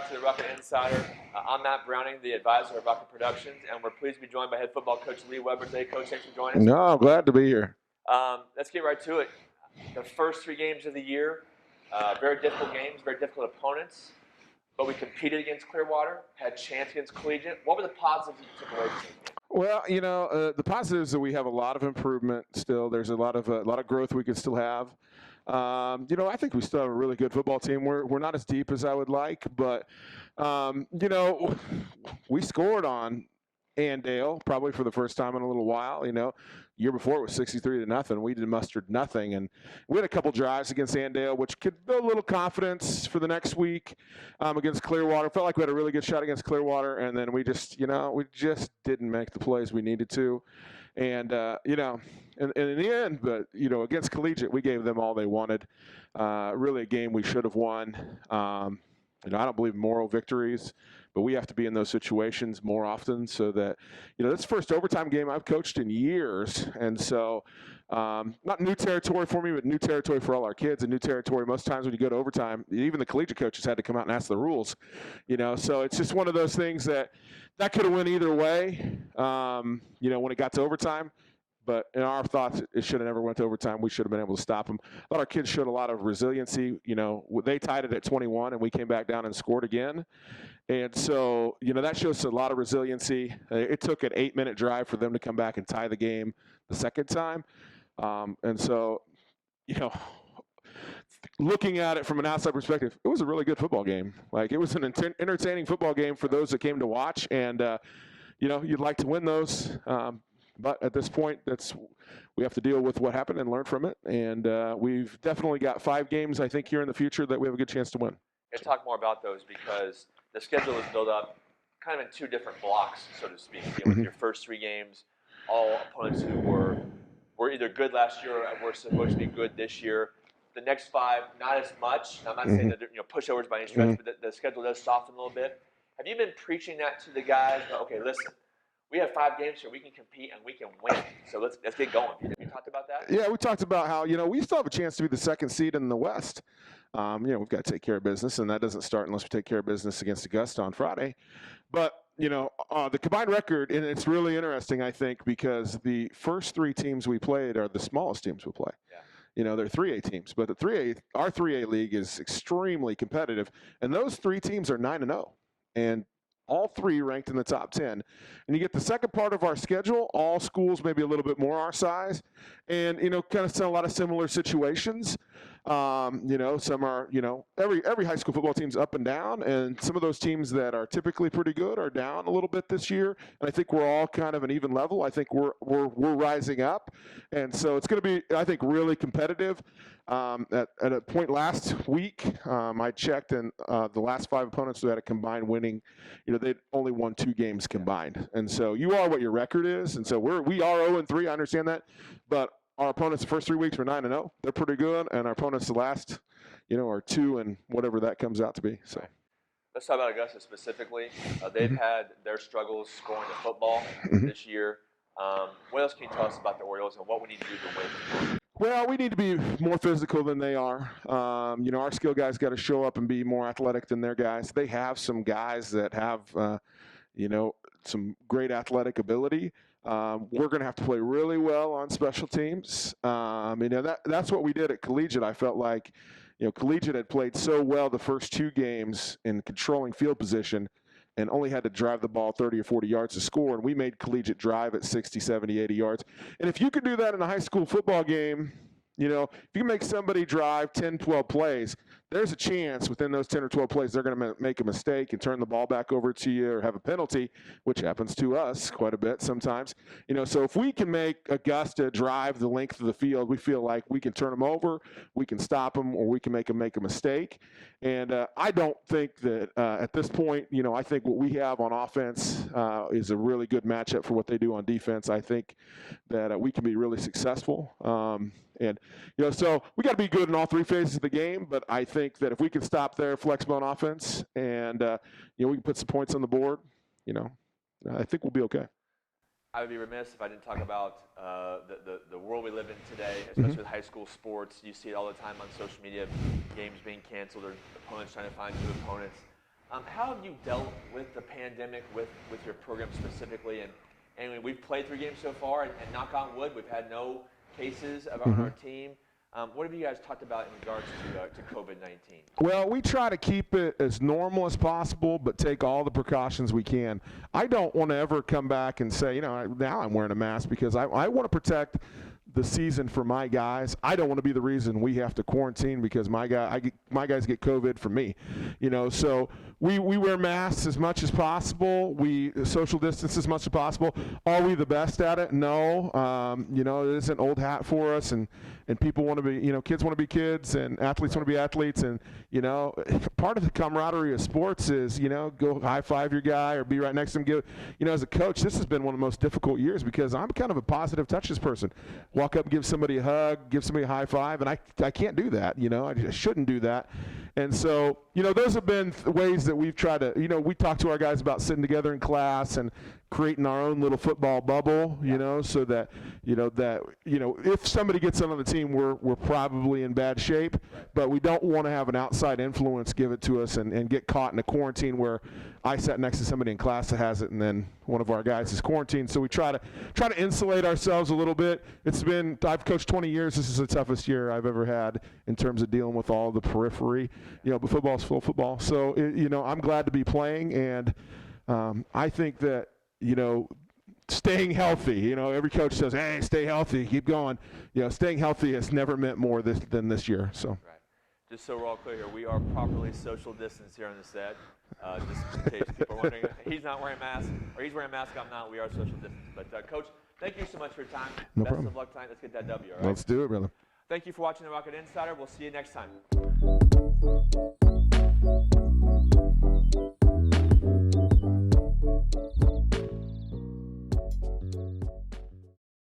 back to the Rocket Insider. I'm Matt Browning, the advisor of Rocket Productions, and we're pleased to be joined by head football coach Lee Weber today. Coach, thanks for joining us. No, I'm glad to be here. Let's get right to it. The first 3 games of the year, very difficult games, very difficult opponents, but we competed against Clearwater, had a chance against Collegiate. What were the positives you took away from these games? Well, the positives is that we have a lot of improvement still. There's a lot of growth we can still have. I think we still have a really good football team. We're not as deep as I would like, but we scored on Andale probably for the first time in a little while. Year before it was 63-0. We did mustered nothing, and we had a couple drives against Andale, which could build a little confidence for the next week against Clearwater. Felt like we had a really good shot against Clearwater, and then we just didn't make the plays we needed to, and in the end, but against Collegiate, we gave them all they wanted. Really, a game we should have won. I don't believe in moral victories, but we have to be in those situations more often so that, this is the first overtime game I've coached in years. And so not new territory for me, but new territory for all our kids, and new territory most times when you go to overtime. Even the collegiate coaches had to come out and ask the rules, So it's just one of those things that could have went either way, when it got to overtime. But in our thoughts, it should have never went to overtime. We should have been able to stop them. I thought our kids showed a lot of resiliency. They tied it at 21, and we came back down and scored again. And so, that shows a lot of resiliency. It took an 8-minute drive for them to come back and tie the game the second time. And so, looking at it from an outside perspective, it was a really good football game. Like, it was an entertaining football game for those that came to watch. And, you'd like to win those. But at this point, we have to deal with what happened and learn from it. And we've definitely got 5 games, I think, here in the future that we have a good chance to win. Let's talk more about those, because the schedule is built up kind of in 2 different blocks, so to speak. With your first 3 games, all opponents who were either good last year or were supposed to be good this year. The next 5, not as much. I'm not saying that pushovers by any stretch, but the schedule does soften a little bit. Have you been preaching that to the guys? Okay, listen. We have 5 games here. We can compete and we can win. So let's get going. Have you talked about that? Yeah, we talked about how we still have a chance to be the 2nd seed in the West. We've got to take care of business, and that doesn't start unless we take care of business against Augusta on Friday. But the combined record, and it's really interesting, I think, because the first 3 teams we played are the smallest teams we play. Yeah. They're 3A teams, but our 3A league is extremely competitive, and those 3 teams are 9-0, and all 3 ranked in the top 10. And you get the second part of our schedule, all schools maybe a little bit more our size, and, kind of a lot of similar situations. Some are, every high school football team's up and down, and some of those teams that are typically pretty good are down a little bit this year. And I think we're all kind of an even level. I think we're rising up, and so it's going to be, I think, really competitive. At a point last week, I checked, and the last 5 opponents who had a combined winning, they'd only won 2 games combined. And so you are what your record is, and so we are 0-3. I understand that, but our opponents the first 3 weeks were 9-0. They're pretty good, and our opponents the last, are 2 and whatever that comes out to be. So. Let's talk about Augusta specifically. They've had their struggles scoring the football this year. What else can you tell us about the Orioles and what we need to do to win? Well, we need to be more physical than they are. Our skill guys got to show up and be more athletic than their guys. They have some guys that have, some great athletic ability. We're going to have to play really well on special teams. That's what we did at Collegiate. I felt like, Collegiate had played so well the first 2 games in controlling field position and only had to drive the ball 30 or 40 yards to score, and we made Collegiate drive at 60, 70, 80 yards. And if you can do that in a high school football game, if you can make somebody drive 10, 12 plays, there's a chance within those 10 or 12 plays they're going to make a mistake and turn the ball back over to you or have a penalty, which happens to us quite a bit sometimes. So if we can make Augusta drive the length of the field, we feel like we can turn them over, we can stop them, or we can make them make a mistake. And I don't think that at this point, I think what we have on offense is a really good matchup for what they do on defense. I think that we can be really successful. So we got to be good in all 3 phases of the game, but I think that if we can stop there, flexible on offense, and we can put some points on the board, I think we'll be okay. I would be remiss if I didn't talk about the world we live in today, especially with high school sports. You see it all the time on social media, games being canceled or opponents trying to find new opponents. How have you dealt with the pandemic, with your program specifically? And we've played 3 games so far, and knock on wood, we've had no cases on our team. What have you guys talked about in regards to COVID-19? Well, we try to keep it as normal as possible, but take all the precautions we can. I don't want to ever come back and say, now I'm wearing a mask, because I want to protect the season for my guys. I don't want to be the reason we have to quarantine because my guys get COVID from me. So we wear masks as much as possible. We social distance as much as possible. Are we the best at it? No. It is an old hat for us, and people want to be, kids want to be kids, and athletes want to be athletes, and part of the camaraderie of sports is, go high five your guy or be right next to him. Give, as a coach, this has been one of the most difficult years because I'm kind of a positive touches person. Walk up and give somebody a hug, give somebody a high five, and I can't do that. I shouldn't do that. And so, those have been ways that we've tried to, we talk to our guys about sitting together in class and creating our own little football bubble, so that, if somebody gets on the team, we're probably in bad shape, but we don't want to have an outside influence give it to us and get caught in a quarantine where I sat next to somebody in class that has it and then one of our guys is quarantined. So we try to insulate ourselves a little bit. I've coached 20 years. This is the toughest year I've ever had in terms of dealing with all the periphery, but football's full football. So, I'm glad to be playing, and I think that, staying healthy, every coach says, hey, stay healthy, keep going. Staying healthy has never meant more than this year. So. Right. Just so we're all clear here, we are properly social distanced here on the set. Just in case people are wondering, he's not wearing a mask, or he's wearing a mask, I'm not. We are social distanced. But, Coach, thank you so much for your time. No Best problem. of luck tonight. Let's get that W, all right? Let's do it, brother. Thank you for watching The Rocket Insider. We'll see you next time.